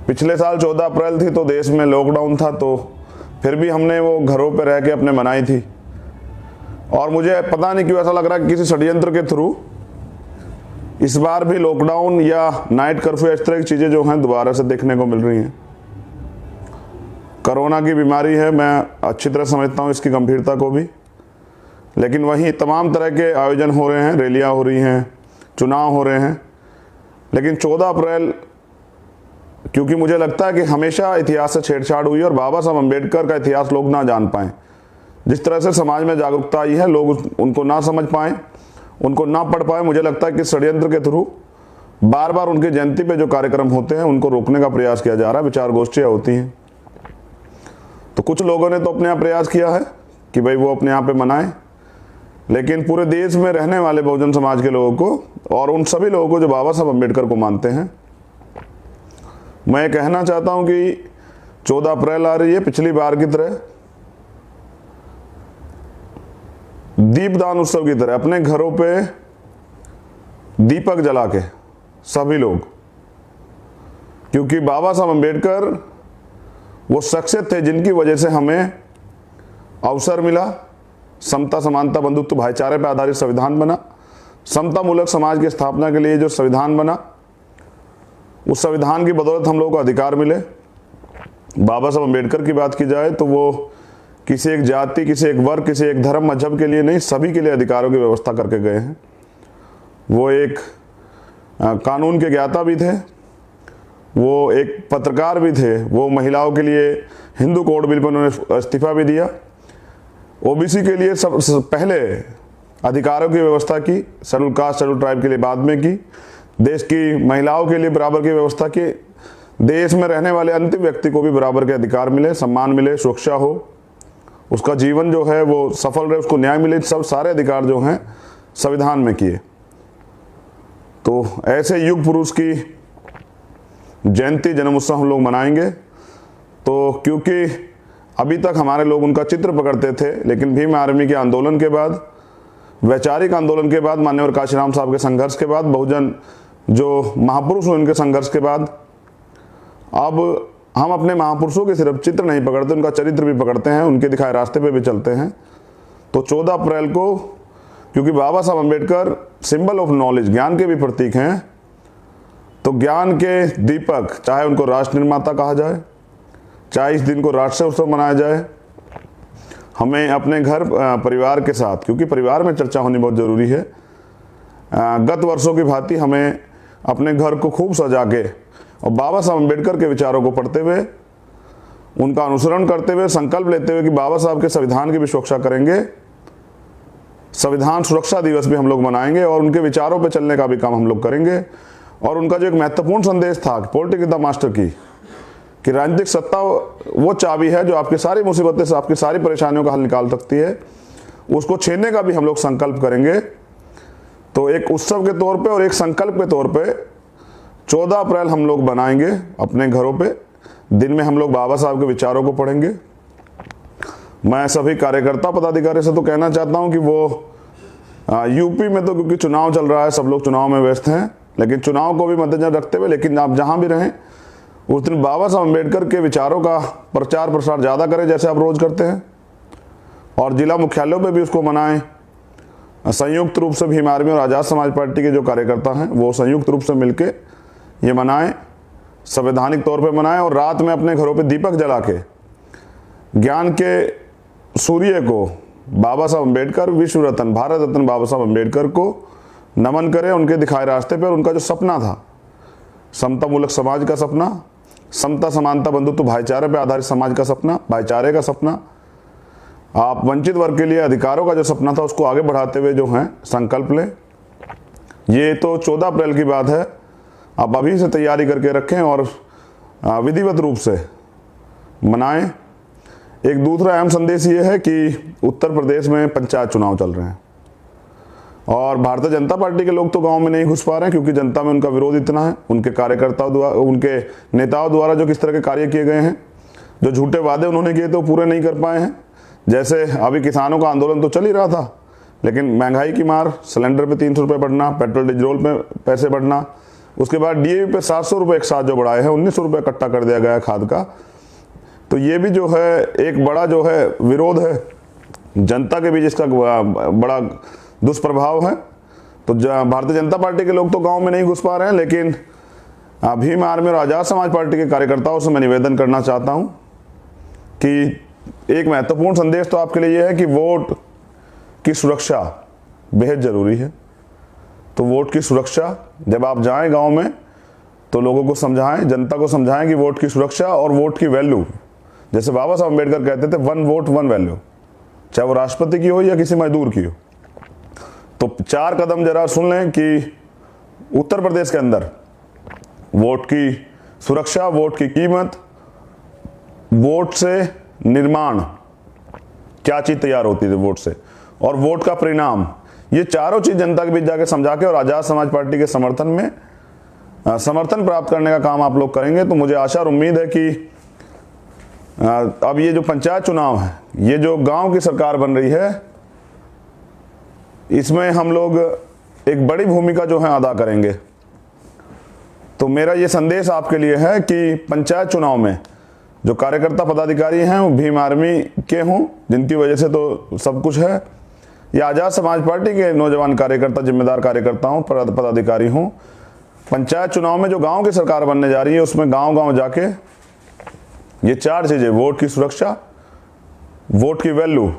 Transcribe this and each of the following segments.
पिछले साल 14 अप्रैल थी तो देश में लॉकडाउन था, तो फिर भी हमने वो घरों पे रह के अपने मनाई थी। और मुझे पता नहीं क्यों ऐसा लग रहा है कि किसी षड्यंत्र के थ्रू इस बार भी लॉकडाउन या नाइट कर्फ्यू इस तरह की चीज़ें जो हैं दोबारा से देखने को मिल रही हैं। कोरोना की बीमारी है, मैं अच्छी तरह समझता हूँ इसकी गंभीरता को भी, लेकिन वहीं तमाम तरह के आयोजन हो रहे हैं, रैलियाँ हो रही हैं, चुनाव हो रहे हैं। लेकिन 14 अप्रैल, क्योंकि मुझे लगता है कि हमेशा इतिहास से छेड़छाड़ हुई और बाबा साहब अम्बेडकर का इतिहास लोग ना जान पाएँ। जिस तरह से समाज में जागरूकता आई है, लोग उनको ना समझ पाएँ, उनको ना पढ़ पाए। मुझे लगता है कि षड्यंत्र के थ्रू बार बार उनकी जयंती पे जो कार्यक्रम होते हैं उनको रोकने का प्रयास किया जा रहा है, विचार गोष्ठियाँ होती हैं। तो कुछ लोगों ने तो अपने यहाँ प्रयास किया है कि भाई वो अपने यहाँ पे मनाएं, लेकिन पूरे देश में रहने वाले बहुजन समाज के लोगों को और उन सभी लोगों को जो बाबा साहब अम्बेडकर को मानते हैं, मैं कहना चाहता हूँ कि 14 अप्रैल आ रही है, पिछली बार की तरह दीपदान उत्सव की तरह अपने घरों पे दीपक जला के सभी लोग, क्योंकि बाबा साहब अम्बेडकर वो शख्सियत थे जिनकी वजह से हमें अवसर मिला, समता समानता बंधुत्व भाईचारे पर आधारित संविधान बना, समता मूलक समाज की स्थापना के लिए जो संविधान बना, उस संविधान की बदौलत हम लोगों को अधिकार मिले। बाबा साहब अम्बेडकर की बात की जाए तो वो किसी एक जाति, किसी एक वर्ग, किसी एक धर्म मजहब के लिए नहीं, सभी के लिए अधिकारों की व्यवस्था करके गए हैं। वो एक कानून के ज्ञाता भी थे, वो एक पत्रकार भी थे, वो महिलाओं के लिए हिंदू कोड बिल पर उन्होंने इस्तीफा भी दिया, ओबीसी के लिए सब पहले अधिकारों की व्यवस्था की, शेड्यूल कास्ट शेड्यूल ट्राइब के लिए बाद में की, देश की महिलाओं के लिए बराबर की व्यवस्था की, देश में रहने वाले अंतिम व्यक्ति को भी बराबर के अधिकार मिले, सम्मान मिले, सुरक्षा हो, उसका जीवन जो है वो सफल रहे, उसको न्याय मिले, सब सारे अधिकार जो हैं संविधान में किए। तो ऐसे युग पुरुष की जयंती, जन्म उत्सव हम लोग मनाएंगे। तो क्योंकि अभी तक हमारे लोग उनका चित्र पकड़ते थे, लेकिन भीम आर्मी के आंदोलन के बाद, वैचारिक आंदोलन के बाद, माननीय काशीराम साहब के संघर्ष के बाद, बहुजन जो महापुरुष हुए उनके संघर्ष के बाद, अब हम अपने महापुरुषों के सिर्फ चित्र नहीं पकड़ते, उनका चरित्र भी पकड़ते हैं, उनके दिखाए रास्ते पे भी चलते हैं। तो 14 अप्रैल को, क्योंकि बाबा Saheb Ambedkar symbol of knowledge, ज्ञान के भी प्रतीक हैं, तो ज्ञान के दीपक, चाहे उनको राष्ट्र निर्माता कहा जाए, चाहे इस दिन को राष्ट्रीय उत्सव मनाया जाए, हमें अपने घर परिवार के साथ, क्योंकि परिवार में चर्चा होनी बहुत ज़रूरी है, गत वर्षों की भांति हमें अपने घर को खूब सजा के और बाबा साहब अम्बेडकर के विचारों को पढ़ते हुए, उनका अनुसरण करते हुए, संकल्प लेते हुए कि बाबा साहब के संविधान की भी सुरक्षा करेंगे, संविधान सुरक्षा दिवस भी हम लोग मनाएंगे और उनके विचारों पर चलने का भी काम हम लोग करेंगे। और उनका जो एक महत्वपूर्ण संदेश था पॉलिटिक्स द मास्टर की, कि राजनीतिक सत्ता वो चाबी है जो आपकी सारी मुसीबतें से, आपकी सारी परेशानियों का हल निकाल सकती है, उसको छीनने का भी हम लोग संकल्प करेंगे। तो एक उत्सव के तौर पे और एक संकल्प के तौर पे 14 अप्रैल हम लोग बनाएंगे अपने घरों पे। दिन में हम लोग बाबा साहब के विचारों को पढ़ेंगे। मैं सभी कार्यकर्ता पदाधिकारी से तो कहना चाहता हूं कि वो यूपी में तो क्योंकि चुनाव चल रहा है, सब लोग चुनाव में व्यस्त हैं, लेकिन चुनाव को भी मद्देनजर रखते हुए, लेकिन आप जहां भी रहें उस दिन बाबा साहब अम्बेडकर के विचारों का प्रचार प्रसार ज़्यादा करें, जैसे आप रोज़ करते हैं, और जिला मुख्यालयों पे भी उसको मनाएं। संयुक्त रूप से भीम आर्मी और आज़ाद समाज पार्टी के जो कार्यकर्ता हैं वो संयुक्त रूप से मिलके ये मनाएं, संवैधानिक तौर पे मनाएं, और रात में अपने घरों पे दीपक जला के ज्ञान के सूर्य को, बाबा साहब अम्बेडकर, विश्व रत्न, भारत रत्न बाबा साहब अम्बेडकर को नमन करें, उनके दिखाए रास्ते पर। उनका जो सपना था, समता मूलक समाज का सपना, समता समानता बंधुत्व भाईचारे पर आधारित समाज का सपना, भाईचारे का सपना, आप वंचित वर्ग के लिए अधिकारों का जो सपना था, उसको आगे बढ़ाते हुए जो है संकल्प लें। ये तो 14 अप्रैल की बात है, आप अभी से तैयारी करके रखें और विधिवत रूप से मनाएं। एक दूसरा अहम संदेश ये है कि उत्तर प्रदेश में पंचायत चुनाव चल रहे हैं और भारतीय जनता पार्टी के लोग तो गांव में नहीं घुस पा रहे हैं, क्योंकि जनता में उनका विरोध इतना है। उनके कार्यकर्ताओं द्वारा, उनके नेताओं द्वारा जो किस तरह के कार्य किए गए हैं, जो झूठे वादे उन्होंने किए थे वो पूरे नहीं कर पाए हैं। जैसे अभी किसानों का आंदोलन तो चल ही रहा था, लेकिन महंगाई की मार, सिलेंडर पे 300 रुपये बढ़ना, पेट्रोल डीजल पे पैसे बढ़ना, उसके बाद डीएपी पे 700 रुपये एक साथ जो बढ़ाए हैं, 1900 रुपये कट्टा कर दिया गया है खाद का। तो ये भी जो है एक बड़ा जो है विरोध है, जनता के बीच इसका बड़ा दुष्प्रभाव है। तो भारतीय जनता पार्टी के लोग तो गांव में नहीं घुस पा रहे हैं, लेकिन भीम आर्मी और आज़ाद समाज पार्टी के कार्यकर्ताओं से मैं निवेदन करना चाहता हूं कि एक महत्वपूर्ण संदेश तो आपके लिए यह है कि वोट की सुरक्षा बेहद ज़रूरी है। तो वोट की सुरक्षा, जब आप जाएं गांव में तो लोगों को समझाएं, जनता को समझाएं कि वोट की सुरक्षा और वोट की वैल्यू, जैसे बाबा साहब अम्बेडकर कहते थे, 1 वोट 1 वैल्यू, चाहे वो राष्ट्रपति की हो या किसी मजदूर की हो। तो 4 कदम जरा सुन लें कि उत्तर प्रदेश के अंदर वोट की सुरक्षा, वोट की कीमत, वोट से निर्माण, क्या चीज तैयार होती है वोट से, और वोट का परिणाम, ये चारों चीज जनता के बीच जाके समझा के और आज़ाद समाज पार्टी के समर्थन में समर्थन प्राप्त करने का काम आप लोग करेंगे। तो मुझे आशा और उम्मीद है कि अब ये जो पंचायत चुनाव है, ये जो गांव की सरकार बन रही है, इसमें हम लोग एक बड़ी भूमिका जो है अदा करेंगे। तो मेरा ये संदेश आपके लिए है कि पंचायत चुनाव में जो कार्यकर्ता पदाधिकारी हैं वो भीम आर्मी के हों, जिनकी वजह से तो सब कुछ है, या आज़ाद समाज पार्टी के नौजवान कार्यकर्ता, जिम्मेदार कार्यकर्ता हों, पदाधिकारी हों। पंचायत चुनाव में जो गांव की सरकार बनने जा रही है, उसमें गांव-गांव जाके ये 4 चीज़ें, वोट की सुरक्षा, वोट की वैल्यू,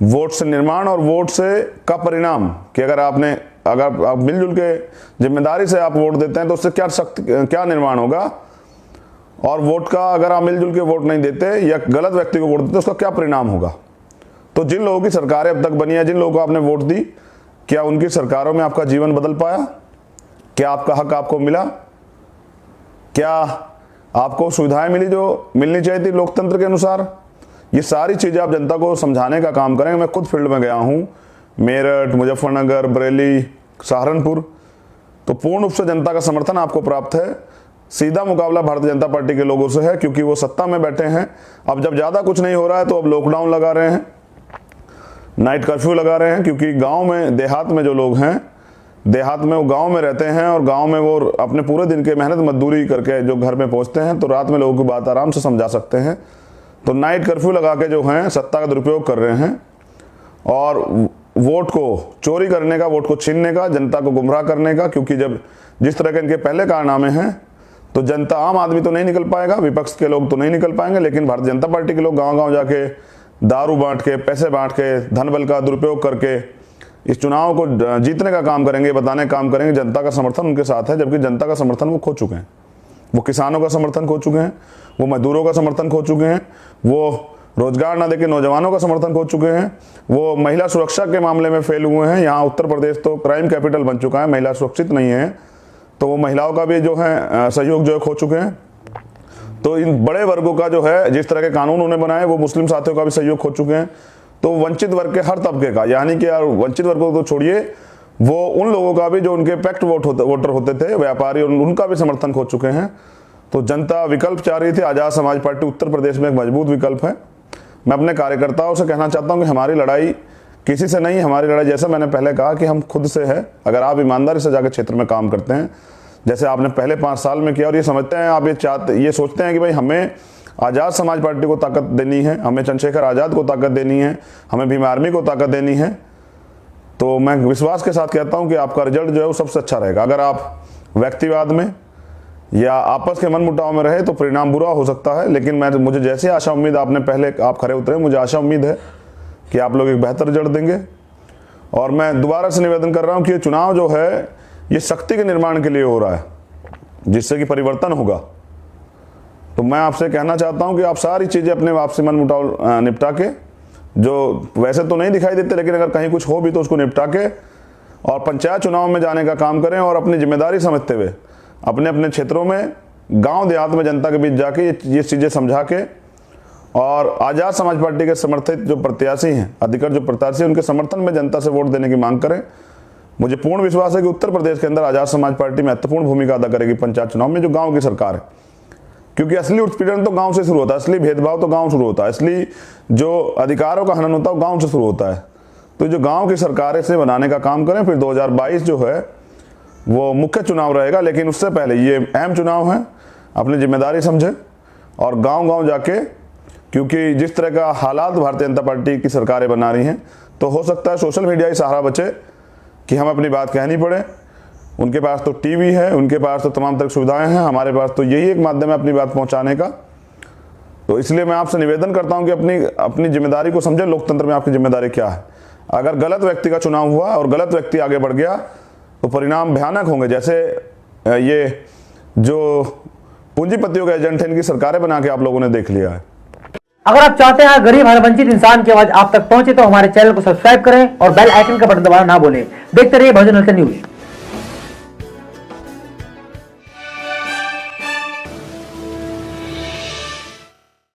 वोट से निर्माण और वोट से का परिणाम, कि अगर आप मिलजुल के जिम्मेदारी से आप वोट देते हैं तो उससे क्या निर्माण होगा, और वोट का अगर आप मिलजुल के वोट नहीं देते या गलत व्यक्ति को वोट देते तो उसका क्या परिणाम होगा। तो जिन लोगों की सरकारें अब तक बनी है, जिन लोगों को आपने वोट दी, क्या उनकी सरकारों में आपका जीवन बदल पाया? क्या आपका हक आपको मिला? क्या आपको सुविधाएं मिली जो मिलनी चाहिए थी लोकतंत्र के अनुसार? ये सारी चीज़ें आप जनता को समझाने का काम करेंगे। मैं खुद फील्ड में गया हूँ, मेरठ, मुजफ्फरनगर, बरेली, सहारनपुर, तो पूर्ण रूप से जनता का समर्थन आपको प्राप्त है। सीधा मुकाबला भारतीय जनता पार्टी के लोगों से है, क्योंकि वो सत्ता में बैठे हैं। अब जब ज़्यादा कुछ नहीं हो रहा है तो अब लॉकडाउन लगा रहे हैं, नाइट कर्फ्यू लगा रहे हैं, क्योंकि गांव में, देहात में जो लोग हैं, देहात में वो गांव में रहते हैं और गांव में वो अपने पूरे दिन के मेहनत मजदूरी करके जो घर में पहुंचते हैं, तो रात में लोगों की बात आराम से समझा सकते हैं। तो नाइट कर्फ्यू लगा के जो हैं सत्ता का दुरुपयोग कर रहे हैं और वोट को चोरी करने का, वोट को छीनने का, जनता को गुमराह करने का। क्योंकि जब जिस तरह के इनके पहले कारनामे हैं तो जनता, आम आदमी तो नहीं निकल पाएगा, विपक्ष के लोग तो नहीं निकल पाएंगे, लेकिन भारतीय जनता पार्टी के लोग गांव-गांव जाके दारू बांट के, पैसे बांट के, धन बल का दुरुपयोग करके इस चुनाव को जीतने का काम करेंगे, बताने का काम करेंगे जनता का समर्थन उनके साथ है। जबकि जनता का समर्थन वो खो चुके हैं। वो किसानों का समर्थन खो चुके हैं, वो मजदूरों का समर्थन खो चुके हैं, वो रोजगार ना देके नौजवानों का समर्थन खो चुके हैं, वो महिला सुरक्षा के मामले में फेल हुए हैं। यहाँ उत्तर प्रदेश तो क्राइम कैपिटल बन चुका है, महिला सुरक्षित नहीं है, तो वो महिलाओं का भी जो है सहयोग जो है खो चुके हैं। तो इन बड़े वर्गों का जो है, जिस तरह के कानून उन्होंने बनाए, वो मुस्लिम साथियों का भी सहयोग खो चुके हैं। तो वंचित वर्ग के हर तबके का, यानी कि वंचित वर्गों को तो छोड़िए, वो उन लोगों का भी जो उनके पैक्ट वोटर होते थे, व्यापारी, उनका भी समर्थन खो चुके हैं। तो जनता विकल्प चाह रही थी। आज़ाद समाज पार्टी उत्तर प्रदेश में एक मजबूत विकल्प है। मैं अपने कार्यकर्ताओं से कहना चाहता हूं कि हमारी लड़ाई किसी से नहीं, हमारी लड़ाई, जैसा मैंने पहले कहा, कि हम खुद से है। अगर आप ईमानदारी से जाकर क्षेत्र में काम करते हैं, जैसे आपने पहले 5 साल में किया, और ये समझते हैं, आप ये सोचते हैं कि भाई हमें आज़ाद समाज पार्टी को ताकत देनी है, हमें चंद्रशेखर आज़ाद को ताकत देनी है, हमें भीम आर्मी को ताकत देनी है, तो मैं विश्वास के साथ कहता हूं कि आपका रिजल्ट जो है वो सबसे अच्छा रहेगा। अगर आप व्यक्तिवाद में या आपस के मनमुटाव में रहे तो परिणाम बुरा हो सकता है। लेकिन मुझे जैसे आशा उम्मीद, आपने पहले आप खरे उतरे, मुझे आशा उम्मीद है कि आप लोग एक बेहतर रिजल्ट देंगे। और मैं दोबारा से निवेदन कर रहा हूं कि ये चुनाव जो है ये शक्ति के निर्माण के लिए हो रहा है, जिससे कि परिवर्तन होगा। तो मैं आपसे कहना चाहता हूं कि आप सारी चीज़ें अपने आपसी मनमुटाव निपटा के, जो वैसे तो नहीं दिखाई देते, लेकिन अगर कहीं कुछ हो भी तो उसको निपटा के और पंचायत चुनाव में जाने का काम करें, और अपनी जिम्मेदारी समझते हुए अपने अपने क्षेत्रों में, गांव देहात में जनता के बीच जाके ये चीज़ें समझा के, और आज़ाद समाज पार्टी के समर्थित जो प्रत्याशी हैं, अधिकृत जो प्रत्याशी हैं, उनके समर्थन में जनता से वोट देने की मांग करें। मुझे पूर्ण विश्वास है कि उत्तर प्रदेश के अंदर आज़ाद समाज पार्टी महत्वपूर्ण भूमिका अदा करेगी पंचायत चुनाव में, जो गाँव की सरकार है। क्योंकि असली उत्पीड़न तो गांव से शुरू होता है, असली भेदभाव तो गांव शुरू होता है, असली जो अधिकारों का हनन होता है वो गांव से शुरू होता है। तो जो गांव की सरकार है इसे बनाने का काम करें। फिर 2022 जो है वो मुख्य चुनाव रहेगा, लेकिन उससे पहले ये अहम चुनाव है, अपनी जिम्मेदारी समझे और गांव-गांव जाके, क्योंकि जिस तरह का हालात भारतीय जनता पार्टी की सरकारें बना रही हैं, तो हो सकता है सोशल मीडिया ही सहारा बचे कि हम अपनी बात कहनी पड़े। उनके पास तो टीवी है, उनके पास तो तमाम तरह की सुविधाएं हैं, हमारे पास तो यही एक माध्यम है अपनी बात पहुंचाने का। तो इसलिए मैं आपसे निवेदन करता हूं कि अपनी जिम्मेदारी को समझे। लोकतंत्र में आपकी जिम्मेदारी क्या है। अगर गलत व्यक्ति का चुनाव हुआ और गलत व्यक्ति आगे बढ़ गया तो परिणाम भयानक होंगे। जैसे ये जो पूंजीपतियों के एजेंट हैं, इनकी सरकारें बना के आप लोगों ने देख लिया है। अगर आप चाहते हैं गरीब हर वंचित इंसान की आवाज आप तक पहुंचे तो हमारे चैनल को सब्सक्राइब करें और बेल आइकन का बटन दबाना ना भूलें। देखते रहिए बहुजन हलचल न्यूज।